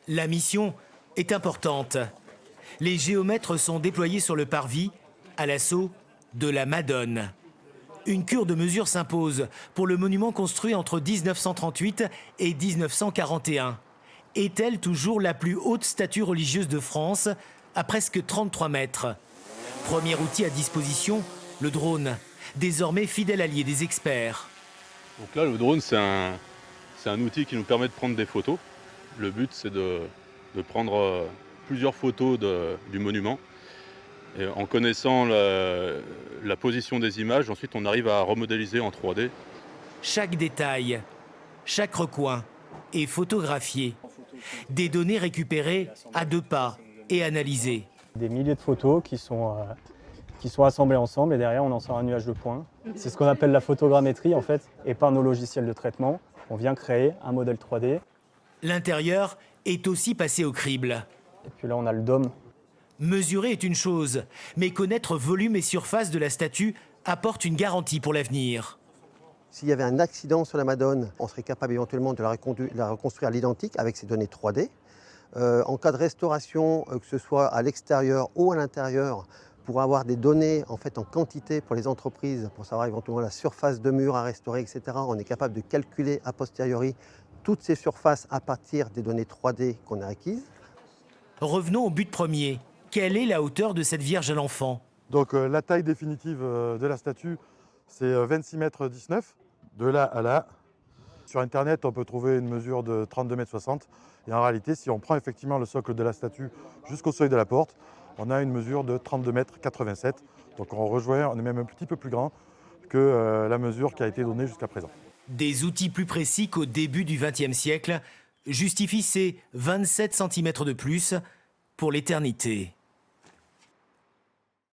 La mission est importante. Les géomètres sont déployés sur le parvis à l'assaut de la Madone. Une cure de mesure s'impose pour le monument construit entre 1938 et 1941. Est-elle toujours la plus haute statue religieuse de France, à presque 33 mètres? Premier outil à disposition, le drone, désormais fidèle allié des experts. Donc là, le drone, c'est un outil qui nous permet de prendre des photos. Le but, c'est de prendre plusieurs photos du monument. Et en connaissant la position des images, ensuite on arrive à remodéliser en 3D. Chaque détail, chaque recoin est photographié. Des données récupérées à 2 pas et analysées. Des milliers de photos qui sont assemblées ensemble et derrière on en sort un nuage de points. C'est ce qu'on appelle la photogrammétrie en fait, et par nos logiciels de traitement, on vient créer un modèle 3D. L'intérieur est aussi passé au crible. Et puis là on a le dôme. Mesurer est une chose, mais connaître volume et surface de la statue apporte une garantie pour l'avenir. S'il y avait un accident sur la Madone, on serait capable éventuellement de la reconstruire à l'identique avec ces données 3D. En cas de restauration, que ce soit à l'extérieur ou à l'intérieur, pour avoir des données en quantité pour les entreprises, pour savoir éventuellement la surface de mur à restaurer, etc., on est capable de calculer a posteriori toutes ces surfaces à partir des données 3D qu'on a acquises. Revenons au but premier. Quelle est la hauteur de cette Vierge à l'enfant? Donc la taille définitive de la statue, c'est 26,19 mètres de là à là. Sur Internet, on peut trouver une mesure de 32,60 mètres. Et en réalité, si on prend effectivement le socle de la statue jusqu'au seuil de la porte, on a une mesure de 32,87 mètres. Donc on est même un petit peu plus grand que la mesure qui a été donnée jusqu'à présent. Des outils plus précis qu'au début du XXe siècle justifient ces 27 cm de plus pour l'éternité.